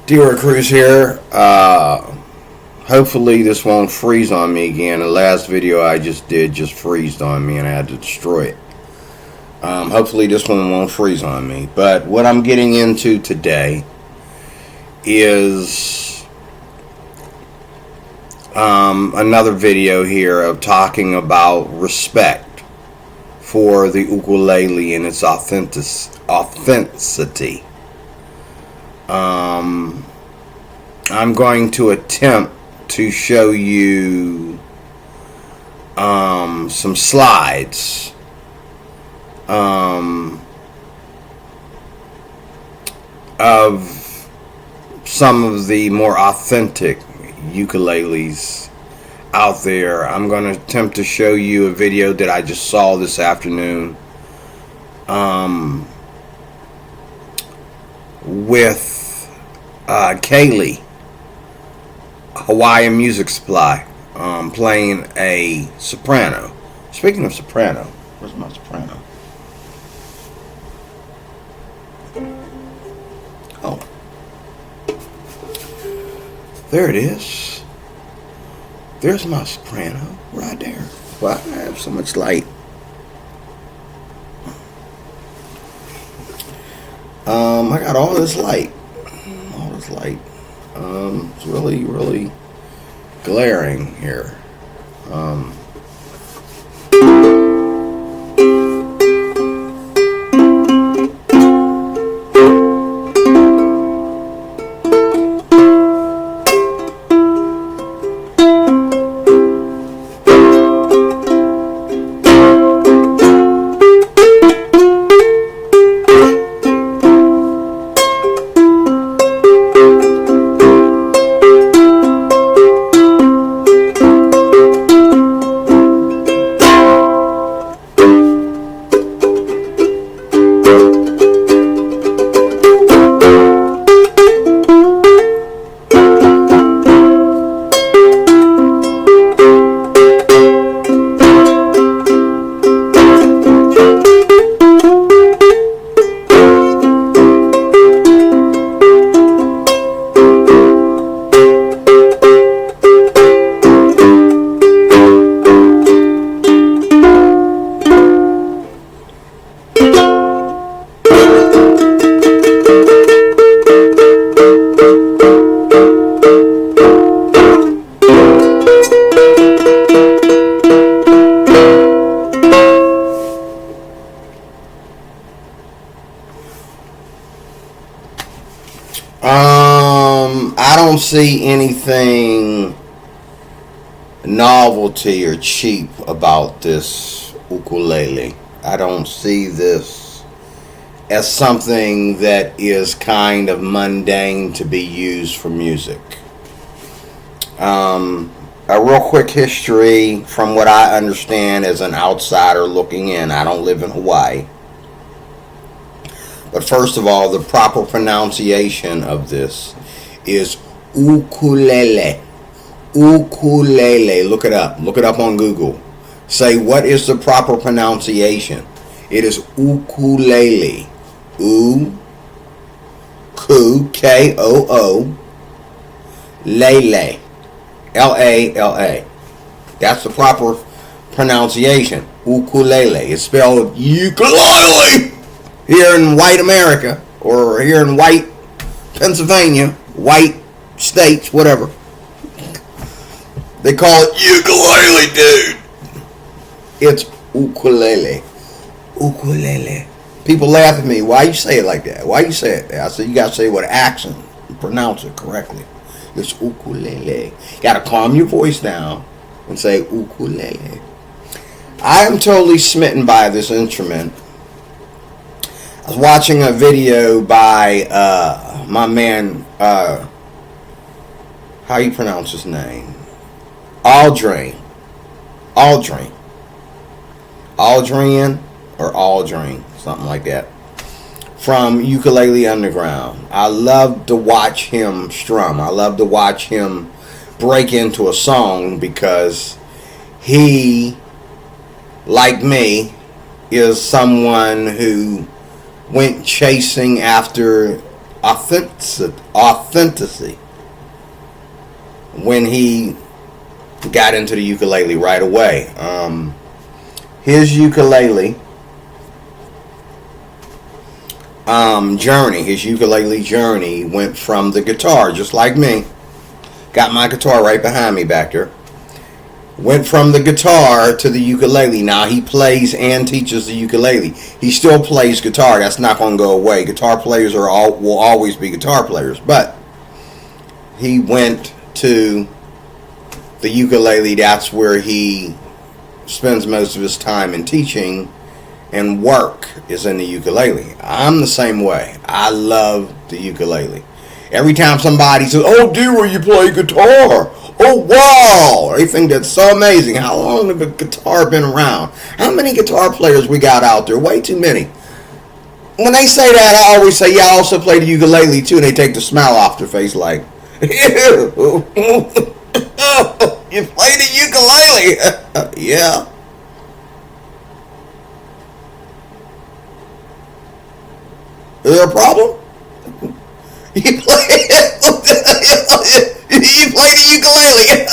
Dealer Cruz here. Hopefully this won't freeze on me again. The last video I just did just freezed on me and I had to destroy it. Hopefully this one won't freeze on me. But what I'm getting into today is another video here of talking about respect for the ukulele and its authenticity. I'm going to attempt to show you some slides of some of the more authentic ukuleles out there. I'm going to attempt to show you a video that I just saw this afternoon with Kaylee, Hawaiian Music Supply, playing a soprano. Speaking of soprano, where's my soprano? Oh, there it is. There's my soprano right there. Why do I have so much light? I got all this light. It's really glaring here. I don't see anything novelty or cheap about this ukulele. I don't see this as something that is kind of mundane to be used for music. A real quick history from what I understand as an outsider looking in. I don't live in Hawaii. But first of all, the proper pronunciation of this is ukulele. Ukulele. Look it up. Look it up on Google. Say, what is the proper pronunciation? It is ukulele. K-O-O, lele. L-A-L-A. That's the proper pronunciation. Ukulele. It's spelled ukulele here in white America, or here in white Pennsylvania, white states, whatever. They call it ukulele, dude. It's ukulele. Ukulele. People laugh at me. Why you say it like that? Why you say it? I said, you got to say it with an accent and pronounce it correctly. It's ukulele. You got to calm your voice down and say ukulele. I am totally smitten by this instrument. I was watching a video by my man, how you pronounce his name? Aldrin, something like that, from Ukulele Underground. I love to watch him strum. I love to watch him break into a song because he, like me, is someone who went chasing after authenticity when he got into the ukulele right away. His ukulele journey went from the guitar, just like me. Got my guitar right behind me back there. Went from the guitar to the ukulele. Now he plays and teaches the ukulele. He still plays guitar. That's not going to go away. Guitar players will always be guitar players. But he went to the ukulele. That's where he spends most of his time in teaching, and work is in the ukulele. I'm the same way. I love the ukulele. Every time somebody says, "Oh, dear, you play guitar? Oh, wow!" They think that's so amazing. How long have the guitar been around? How many guitar players we got out there? Way too many. When they say that, I always say, "Yeah, I also play the ukulele too." And they take the smile off their face, like, "Ew, you play the ukulele?" Yeah. Is there a problem? You play the ukulele.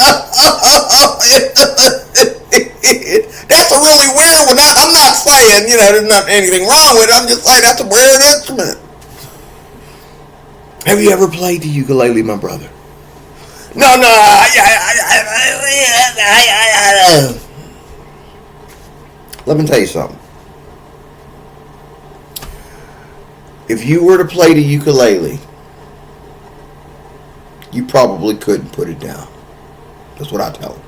That's a really weird one. I'm not saying, there's not anything wrong with it. I'm just saying that's a weird instrument. Have you ever played the ukulele, my brother? No. Let me tell you something. If you were to play the ukulele, you probably couldn't put it down. That's what I tell them.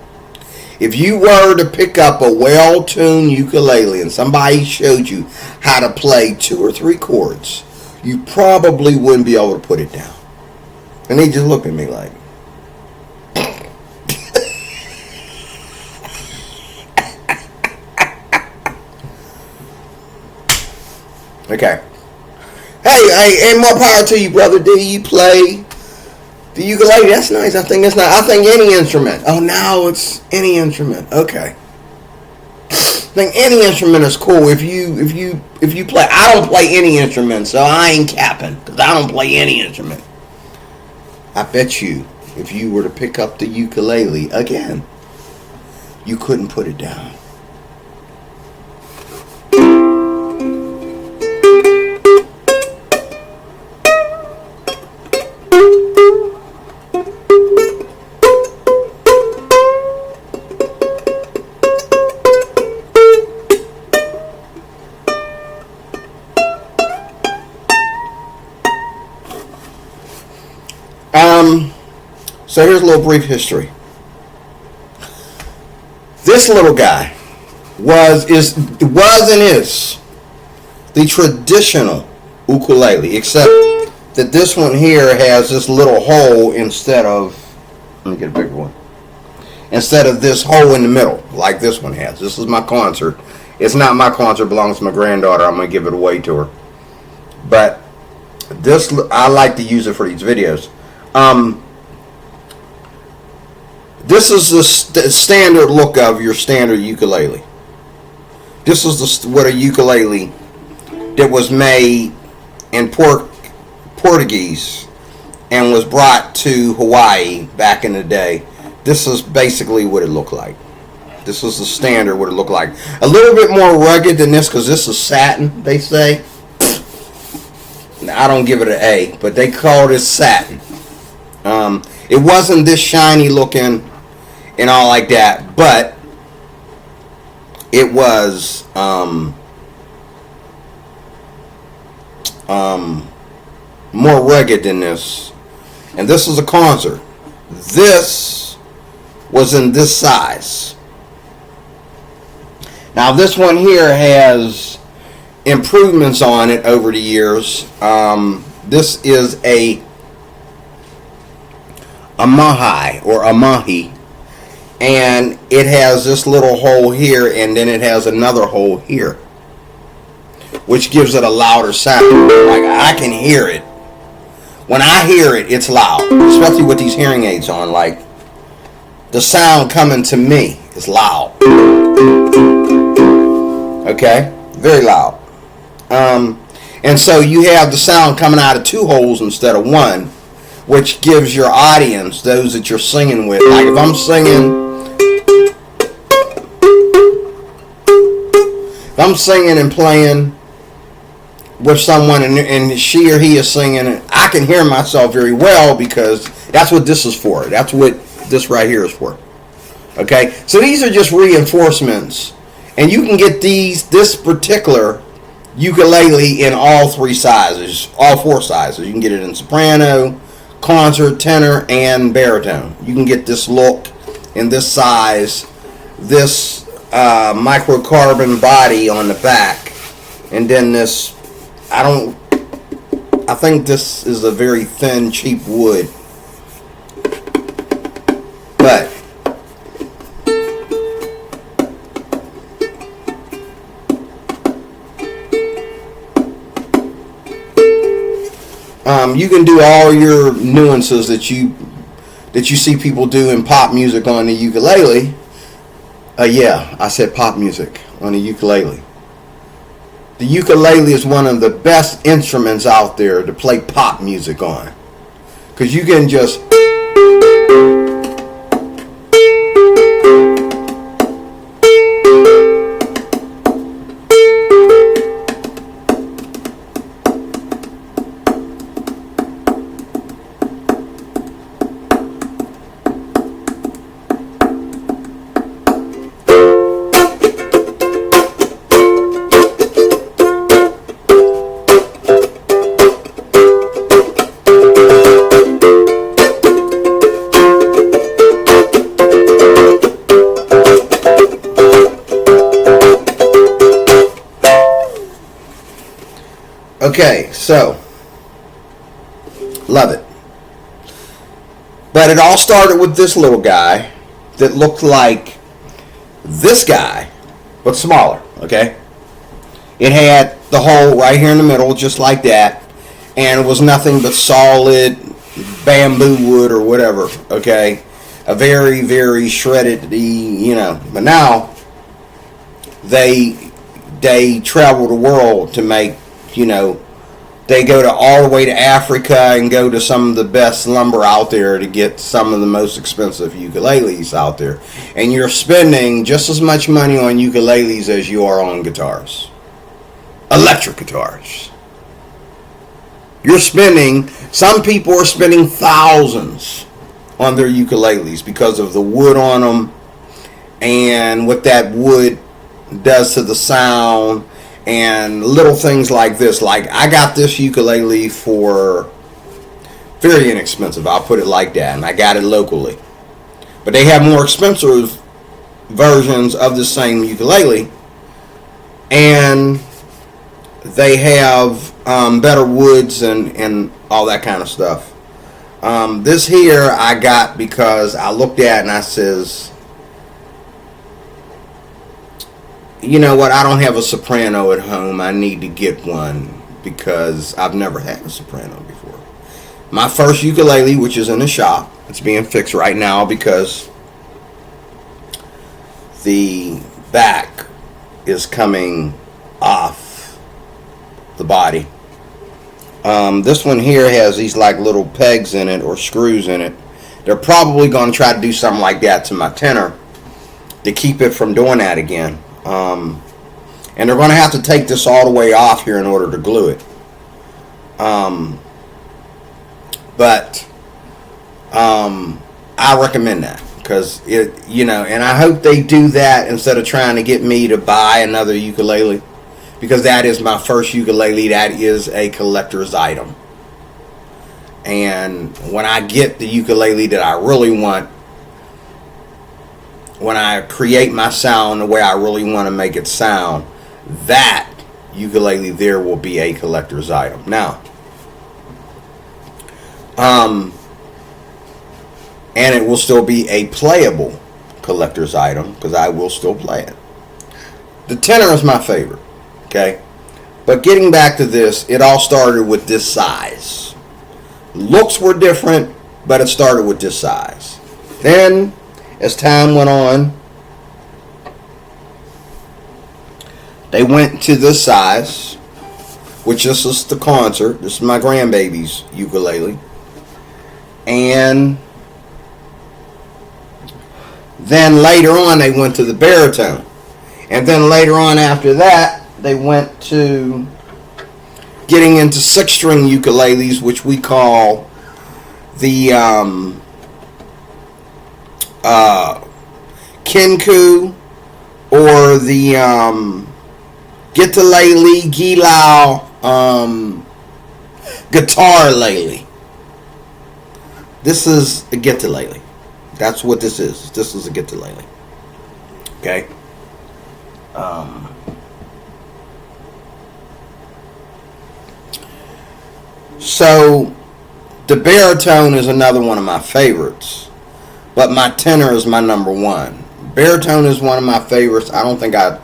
If you were to pick up a well-tuned ukulele and somebody showed you how to play 2 or 3 chords, you probably wouldn't be able to put it down. And they just look at me like, okay. Hey, and more power to you, brother D. You play the ukulele. That's nice. I think any instrument. Oh, now it's any instrument. Okay. I think any instrument is cool. If you play, I don't play any instrument, so I ain't capping because I don't play any instrument. I bet you, if you were to pick up the ukulele again, you couldn't put it down. So here's a little brief history. This little guy was and is the traditional ukulele, except that this one here has this little hole instead of, let me get a bigger one, instead of this hole in the middle like this one has. This is my concert. It's not my concert, it belongs to my granddaughter. I'm going to give it away to her. But this, I like to use it for these videos. This is the standard look of your standard ukulele. This is what a ukulele that was made in Portuguese and was brought to Hawaii back in the day. This is basically what it looked like. This is the standard what it looked like. A little bit more rugged than this because this is satin, they say. Now, I don't give it an A, but they call this satin. It wasn't this shiny looking and all like that, but it was more rugged than this. And this is a concert. This was in this size. Now this one here has improvements on it over the years. This is a mahi or a mahi, and it has this little hole here, and then it has another hole here, which gives it a louder sound. Like I can hear it. When I hear it, it's loud, especially with these hearing aids on. Like the sound coming to me is loud. Okay, very loud. And so you have the sound coming out of two holes instead of one, which gives your audience, those that you're singing with, like if I'm singing and playing with someone and she or he is singing, I can hear myself very well because that's what this is for. That's what this right here is for. Okay, so these are just reinforcements, and you can get this particular ukulele in all three sizes, all four sizes. You can get it in soprano, concert, tenor, and baritone. You can get this look in this size, this microcarbon body on the back, and then this, I think this is a very thin, cheap wood, but you can do all your nuances that you see people do in pop music on the ukulele. Yeah, I said pop music on the ukulele. The ukulele is one of the best instruments out there to play pop music on, because you can just okay, so love it. But it all started with this little guy that looked like this guy, but smaller, okay? It had the hole right here in the middle, just like that, and it was nothing but solid bamboo wood or whatever, okay? A very, very shredded, but now they travel the world to make, they go to all the way to Africa and go to some of the best lumber out there to get some of the most expensive ukuleles out there. And you're spending just as much money on ukuleles as you are on guitars. Electric guitars. Some people are spending thousands on their ukuleles because of the wood on them and what that wood does to the sound. And little things like this. Like, I got this ukulele for very inexpensive, I'll put it like that, and I got it locally. But they have more expensive versions of the same ukulele, and they have better woods and all that kind of stuff. This here I got because I looked at it and I says, you know what, I don't have a soprano at home. I need to get one because I've never had a soprano before. My first ukulele, which is in the shop, it's being fixed right now because the back is coming off the body. This one here has these like little pegs in it or screws in it. They're probably going to try to do something like that to my tenor to keep it from doing that again. And they're going to have to take this all the way off here in order to glue it. But I recommend that because and I hope they do that instead of trying to get me to buy another ukulele, because that is my first ukulele. That is a collector's item. And when I get the ukulele that I really want, when I create my sound the way I really want to make it sound, that ukulele there will be a collector's item. Now, and it will still be a playable collector's item because I will still play it. The tenor is my favorite, okay? But getting back to this, it all started with this size. Looks were different, but it started with this size. Then, as time went on, they went to this size, which this is the concert. This is my grandbaby's ukulele. And then later on they went to the baritone. And then later on after that, they went to getting into 6-string ukuleles, which we call the kinku, or the Ukulele, Gilau, guitar lele. This is a ukulele. That's what this is. This is a ukulele. Okay. So the baritone is another one of my favorites, but my tenor is my number one. Baritone is one of my favorites. I don't think I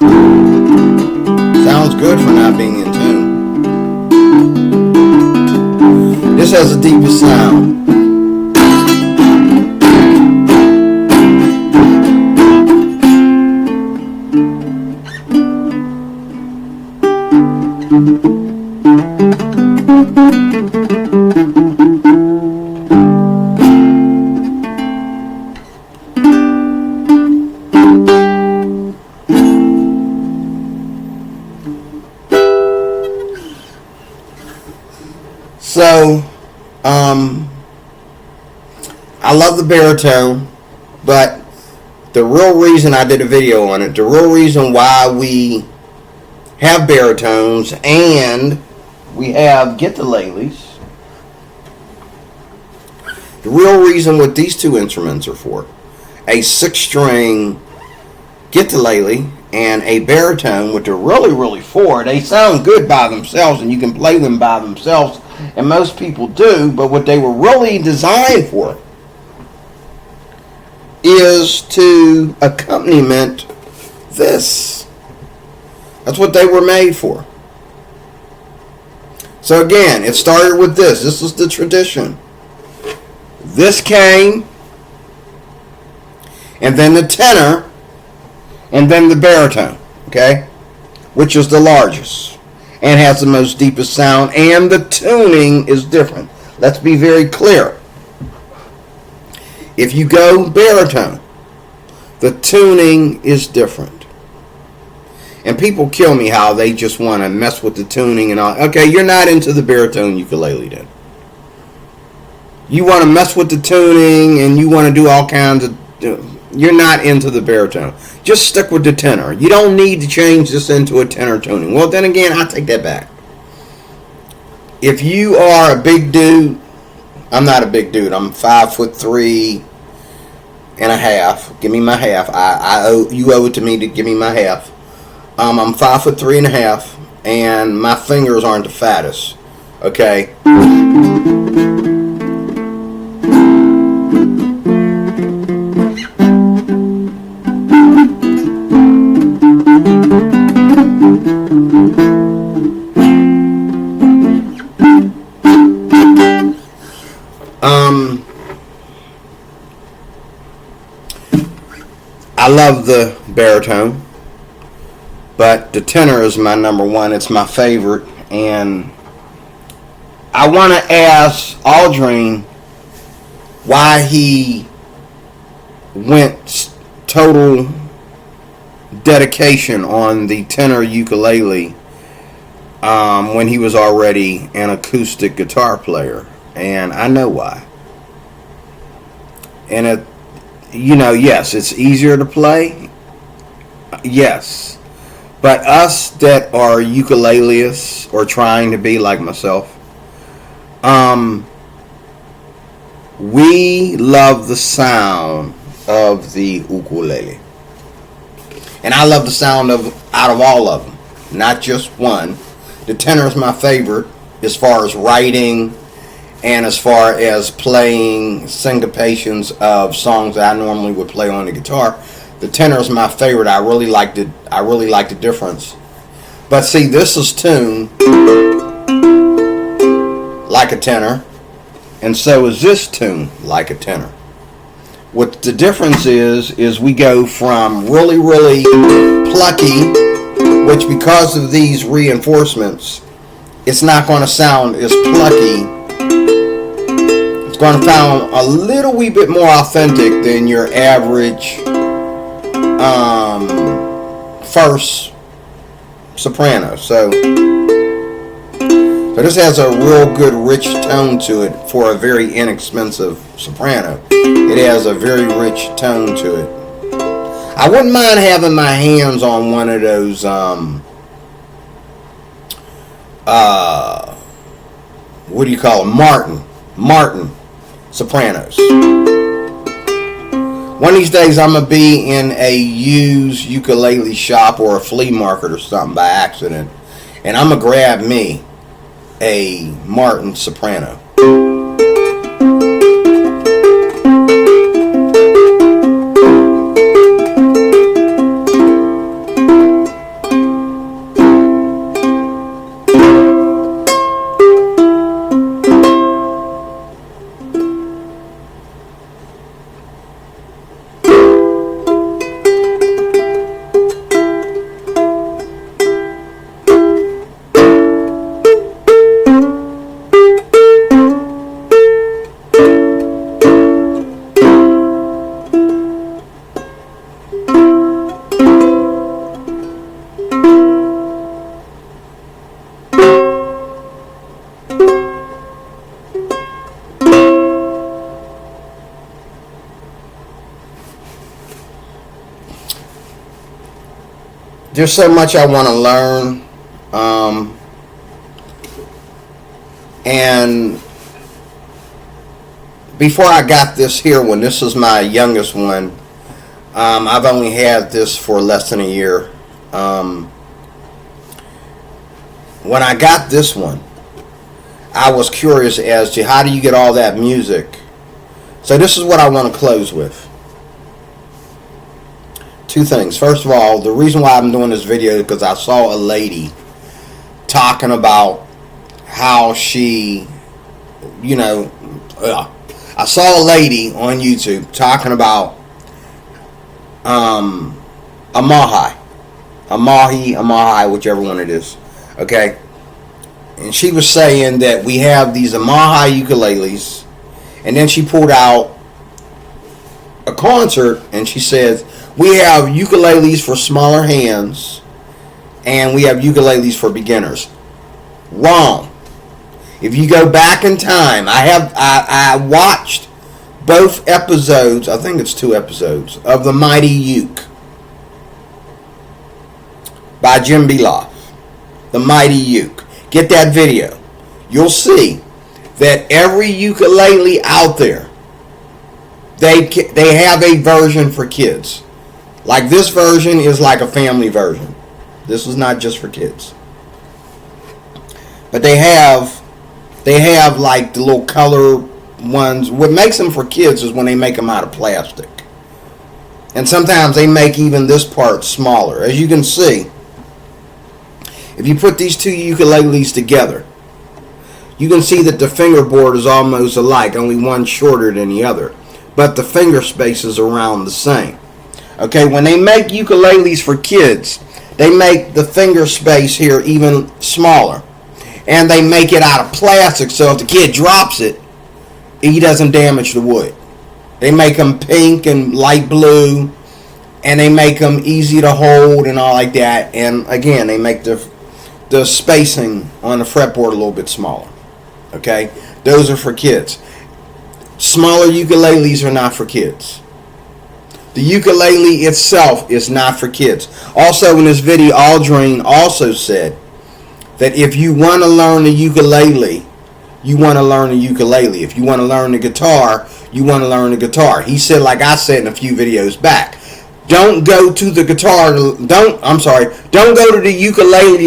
sounds good for not being in tune. This has the deepest sound. So, I love the baritone, but the real reason I did a video on it, the real reason why we have baritones and we have ukuleles, the real reason what these two instruments are for, a 6-string ukulele and a baritone, what they're really for, they sound good by themselves and you can play them by themselves, and most people do, but what they were really designed for is to accompaniment this. That's what they were made for. So again, it started with this. This is the tradition. This came, and then the tenor, and then the baritone, okay? Which is the largest and has the most deepest sound, and the tuning is different. Let's be very clear. If you go baritone, the tuning is different. And people kill me how they just want to mess with the tuning and all. Okay, you're not into the baritone ukulele then. You want to mess with the tuning and you want to do all kinds of... You're not into the baritone. Just stick with the tenor. You don't need to change this into a tenor tuning. Well, then again, I take that back. If you are a big dude, I'm not a big dude. I'm 5'3" and a half. Give me my half. You owe it to me to give me my half. I'm 5'3" and a half, and my fingers aren't the fattest. Okay. I love the baritone, but the tenor is my number one. It's my favorite, and I want to ask Aldrin why he went total dedication on the tenor ukulele when he was already an acoustic guitar player, and I know why. And it, yes, it's easier to play, yes, but us that are ukuleleists or trying to be like myself, we love the sound of the ukulele, and I love the sound out of all of them, not just one. The tenor is my favorite as far as writing and as far as playing syncopations of songs that I normally would play on the guitar. The tenor is my favorite. I really like the difference. But see, this is tuned like a tenor, and so is this tuned like a tenor. What the difference is we go from really plucky, which because of these reinforcements it's not going to sound as plucky. It's going to sound a little wee bit more authentic than your average first soprano. So this has a real good rich tone to it for a very inexpensive soprano. It has a very rich tone to it. I wouldn't mind having my hands on one of those what do you call them? Martin sopranos. One of these days I'm going to be in a used ukulele shop or a flea market or something by accident, and I'm going to grab me a Martin soprano. There's so much I want to learn, and before I got this here one, this is my youngest one. I've only had this for less than a year. When I got this one, I was curious as to how do you get all that music. So this is what I want to close with. Two things. First of all, the reason why I'm doing this video is because I saw a lady talking about how she, I saw a lady on YouTube talking about a mahi, whichever one it is. Okay, and she was saying that we have these mahi ukuleles, and then she pulled out a concert and she says, we have ukuleles for smaller hands, and we have ukuleles for beginners. Wrong. If you go back in time, I watched both episodes, I think it's 2 episodes, of The Mighty Uke by Jim Beloff. The Mighty Uke. Get that video. You'll see that every ukulele out there, they have a version for kids. Like this version is like a family version. This is not just for kids. But they have like the little color ones. What makes them for kids is when they make them out of plastic. And sometimes they make even this part smaller. As you can see, if you put these two ukuleles together, you can see that the fingerboard is almost alike, only one shorter than the other. But the finger space is around the same. Okay, when they make ukuleles for kids, they make the finger space here even smaller. And they make it out of plastic, so if the kid drops it, he doesn't damage the wood. They make them pink and light blue, and they make them easy to hold and all like that. And again, they make the spacing on the fretboard a little bit smaller. Okay, those are for kids. Smaller ukuleles are not for kids. The ukulele itself is not for kids. Also, in this video, Aldrin also said that if you want to learn the ukulele, you want to learn the ukulele. If you want to learn the guitar, you want to learn the guitar. He said, like I said in a few videos back, don't go to the guitar. Don't go to the ukulele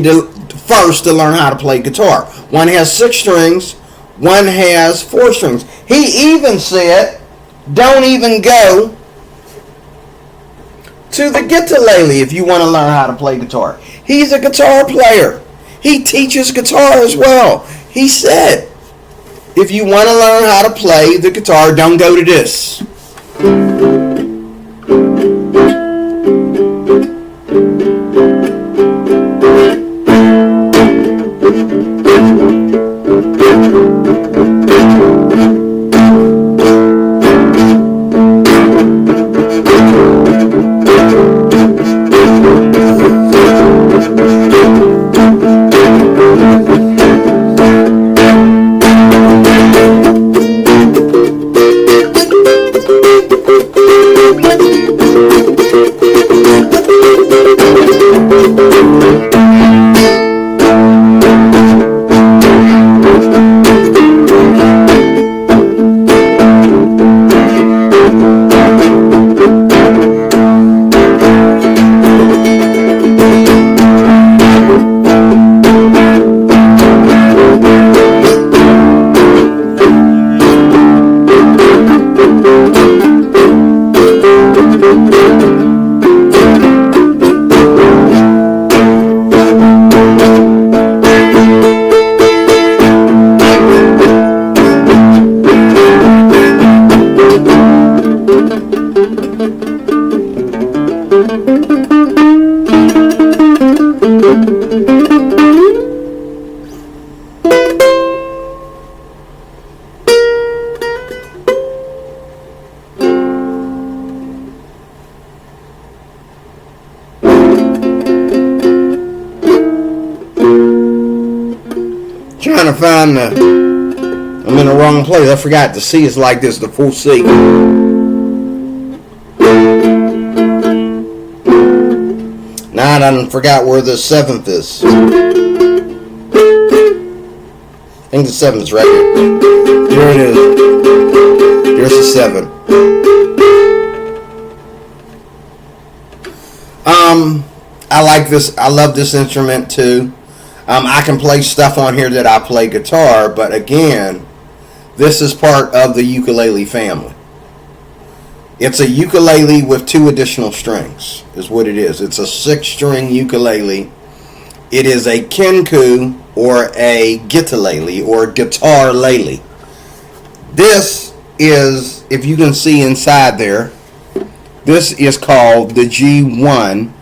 first to learn how to play guitar. One has 6 strings. One has 4 strings. He even said, don't even go to the guitarlele if you want to learn how to play guitar. He's a guitar player. He teaches guitar as well. He said, if you want to learn how to play the guitar, don't go to this. to find I'm in the wrong place. I forgot the C is like this, the full C. Now I done forgot where the 7th is. I think the 7th is right here. Here it is. Here's the 7. I like this. I love this instrument too. I can play stuff on here that I play guitar, but again, this is part of the ukulele family. It's a ukulele with 2 additional strings, is what it is. It's a 6-string ukulele. It is a kenku or a guitalele or guitar lele. This is, if you can see inside there, this is called the G1,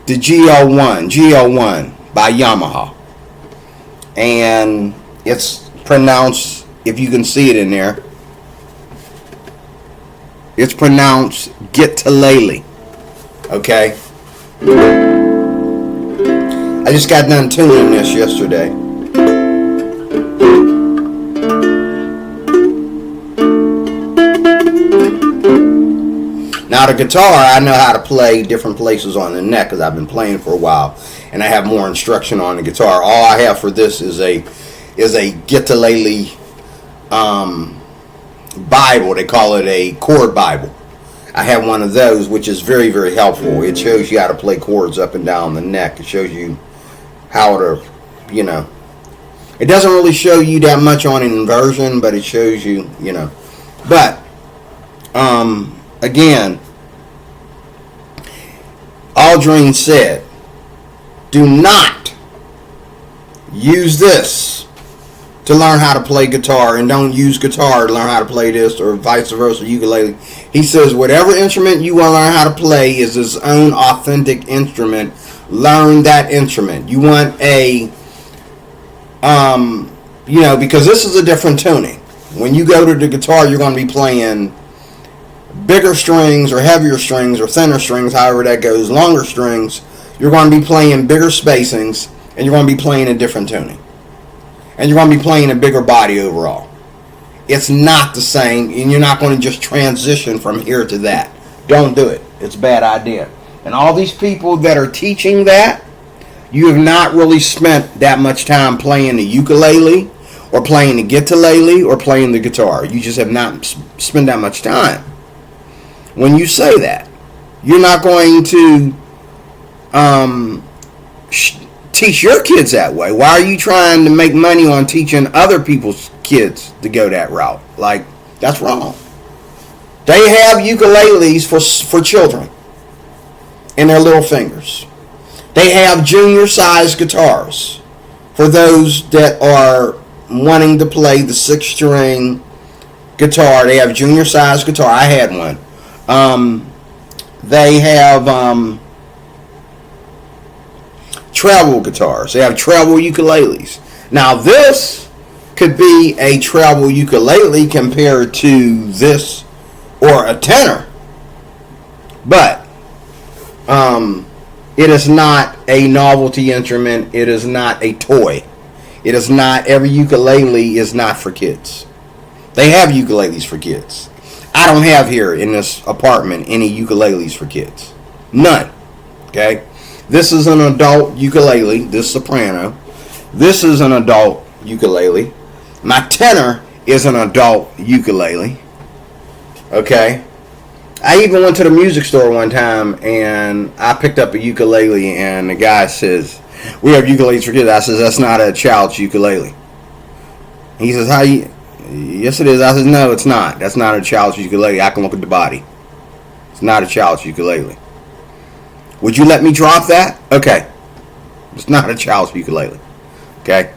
the GL1 by Yamaha. And it's pronounced, if you can see it in there, it's pronounced guitalele. Okay? I just got done tuning this yesterday. Now the guitar, I know how to play different places on the neck because I've been playing for a while, and I have more instruction on the guitar. All I have for this is a guitalele Bible. They call it a chord Bible. I have one of those, which is very, very helpful. It shows you how to play chords up and down the neck. It shows you how to, it doesn't really show you that much on inversion, but it shows you, But, again, Aldrin said, do not use this to learn how to play guitar, and don't use guitar to learn how to play this, or vice versa, ukulele. He says whatever instrument you want to learn how to play is its own authentic instrument. Learn that instrument. You want a, because this is a different tuning. When you go to the guitar, you're going to be playing bigger strings or heavier strings or thinner strings, however that goes, longer strings. You're going to be playing bigger spacings, and you're going to be playing a different tuning. And you're going to be playing a bigger body overall. It's not the same, and you're not going to just transition from here to that. Don't do it. It's a bad idea. And all these people that are teaching that, you have not really spent that much time playing the ukulele or playing the guitalele or playing the guitar. You just have not spent that much time. When you say that, you're not going to teach your kids that way. Why are you trying to make money on teaching other people's kids to go that route? Like, that's wrong. They have ukuleles for children in their little fingers. They have junior-sized guitars for those that are wanting to play the 6-string guitar. They have junior-sized guitar. I had one. They have treble guitars. They have treble ukuleles. Now this could be a treble ukulele compared to this or a tenor, but it is not a novelty instrument. It is not a toy. It is not, every ukulele is not for kids. They have ukuleles for kids. I don't have here in this apartment any ukuleles for kids. None. Okay? This is an adult ukulele, this soprano. This is an adult ukulele. My tenor is an adult ukulele. Okay? I even went to the music store one time and I picked up a ukulele and the guy says, "We have ukuleles for kids." I says, "That's not a child's ukulele." He says, "How you?" "Yes, it is." I says, "No, it's not. That's not a child's ukulele. I can look at the body. It's not a child's ukulele." "Would you let me drop that?" "Okay. It's not a child's ukulele." Okay?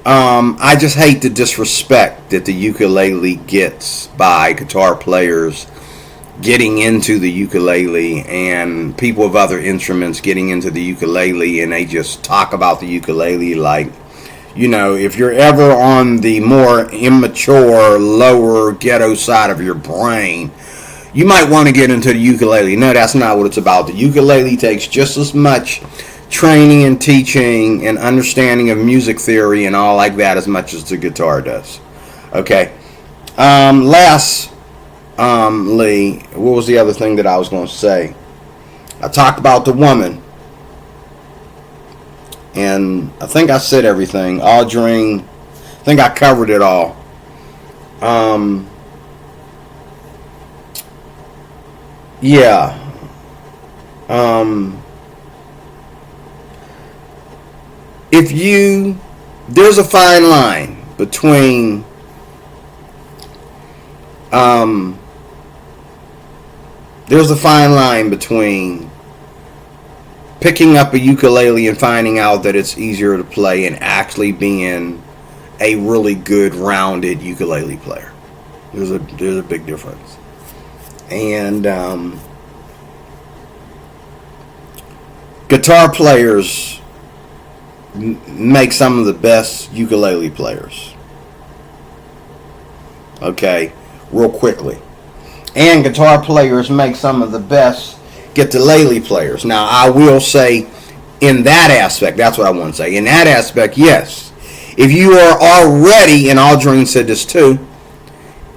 I just hate the disrespect that the ukulele gets by guitar players getting into the ukulele and people of other instruments getting into the ukulele, and they just talk about the ukulele like, if you're ever on the more immature, lower ghetto side of your brain, you might want to get into the ukulele. No, that's not what it's about. The ukulele takes just as much training and teaching and understanding of music theory and all like that as much as the guitar does. Okay. Lastly, what was the other thing that I was going to say? I talked about the woman, and I think I said everything. Audrey, I think I covered it all. Yeah. There's a fine line between picking up a ukulele and finding out that it's easier to play and actually being a really good rounded ukulele player. There's a big difference. And guitar players make some of the best ukulele players. Okay, real quickly. And guitar players make some of the best ukulele players. Now, I will say, in that aspect, that's what I want to say. In that aspect, yes. If you are already, and Aldrin said this too,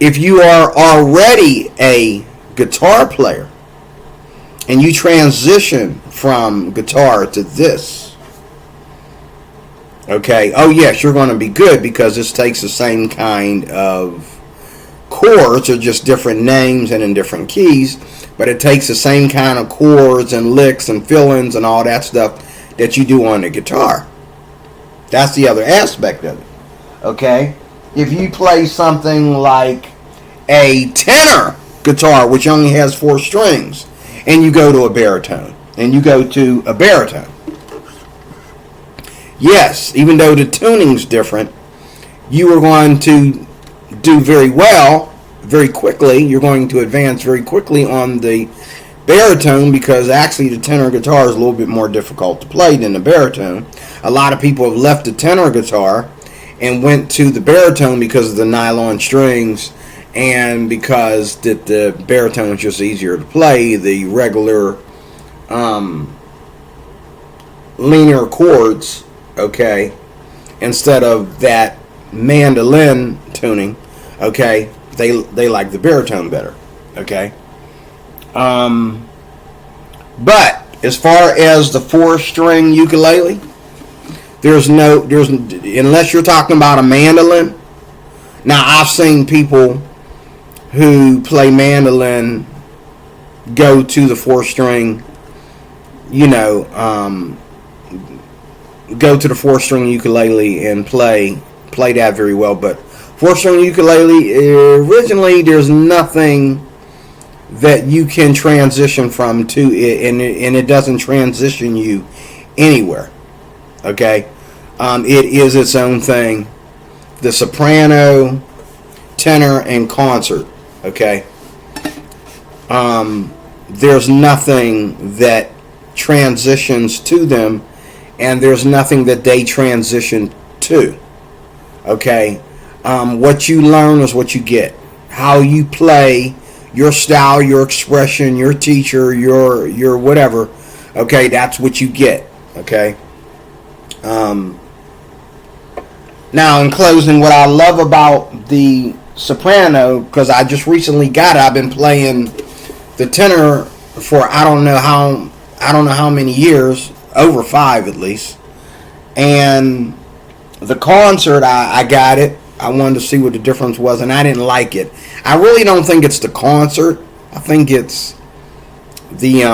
if you are already a guitar player and you transition from guitar to this, okay, oh yes, you're going to be good because this takes the same kind of chords, or just different names and in different keys, but it takes the same kind of chords and licks and fill-ins and all that stuff that you do on the guitar. That's the other aspect of it. Okay? If you play something like a tenor guitar, which only has 4 strings, and you go to a baritone, yes, even though the tuning's different, you are going to do very well, very quickly. You're going to advance very quickly on the baritone, because actually the tenor guitar is a little bit more difficult to play than the baritone. A lot of people have left the tenor guitar and went to the baritone because of the nylon strings, and because the baritone is just easier to play. The regular linear chords, okay, instead of that mandolin tuning, okay, they like the baritone better, okay. But as far as the 4-string ukulele, there's unless you're talking about a mandolin. Now, I've seen people who play mandolin go to the 4-string, go to the 4-string ukulele and play that very well. But 4-string ukulele, originally there's nothing that you can transition from to it, and it doesn't transition you anywhere. Okay, it is its own thing. The soprano, tenor, and concert. Okay, there's nothing that transitions to them, and there's nothing that they transition to. Okay, what you learn is what you get. How you play, your style, your expression, your teacher, your whatever. Okay, that's what you get. Okay. Now, in closing, what I love about the soprano, because I just recently got it, I've been playing the tenor for I don't know how many years, over 5 at least. And the concert, I got it. I wanted to see what the difference was, and I didn't like it. I really don't think it's the concert. I think it's the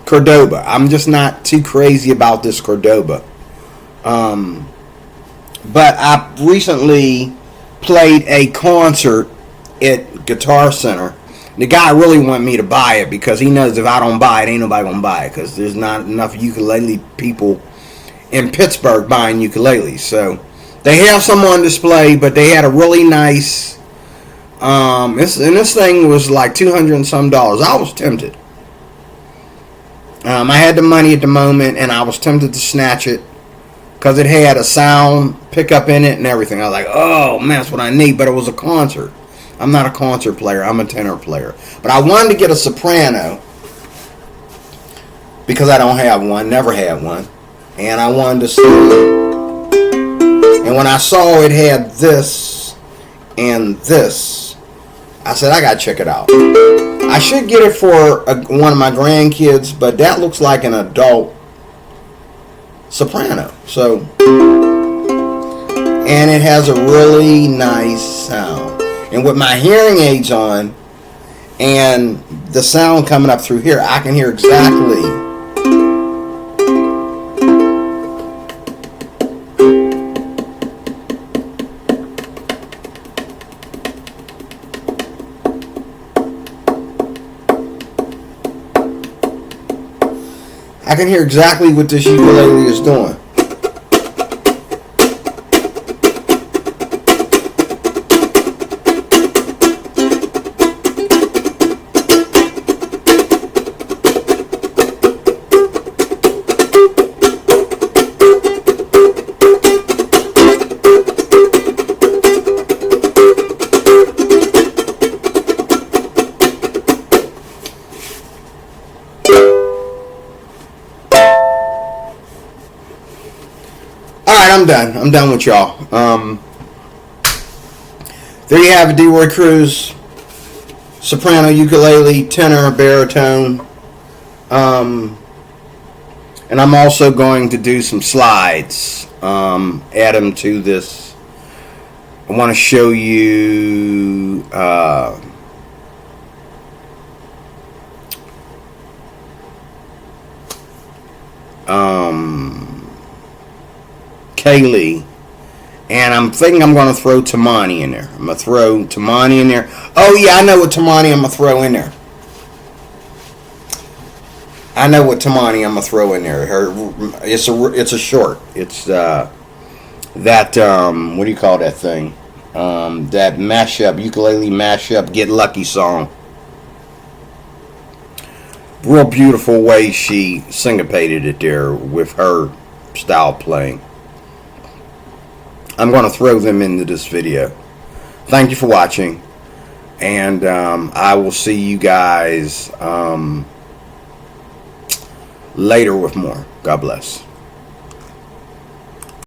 Cordoba. I'm just not too crazy about this Cordoba. But I recently played a concert at Guitar Center. The guy really wanted me to buy it because he knows if I don't buy it, ain't nobody gonna buy it, because there's not enough ukulele people in Pittsburgh buying ukuleles. So they have some on display, but they had a really nice. This thing was like $200 and some. I was tempted. I had the money at the moment, and I was tempted to snatch it because it had a sound pickup in it and everything. I was like, oh man, that's what I need. But it was a concert. I'm not a concert player. I'm a tenor player. But I wanted to get a soprano because I don't have one, never had one, and I wanted to see. And when I saw it had this and this, I said, I gotta check it out. I should get it for one of my grandkids, but that looks like an adult soprano. So, and it has a really nice sound. And with my hearing aids on and the sound coming up through here, I can hear exactly. I can hear exactly what this ukulele is doing. Alright, I'm done. I'm done with y'all. There you have it, D-Roy Cruz. Soprano, ukulele, tenor, baritone. And I'm also going to do some slides. Add them to this. I want to show you Kaylee, and I'm thinking I'm going to throw Tamani in there. I'm going to throw Tamani in there. Oh yeah, I know what Tamani I'm going to throw in there. I know what Tamani I'm going to throw in there. It's a short. It's that what do you call that thing? That mashup, ukulele mashup, Get Lucky song. Real beautiful way she syncopated it there with her style playing. I'm going to throw them into this video. Thank you for watching, and I will see you guys later with more. God bless.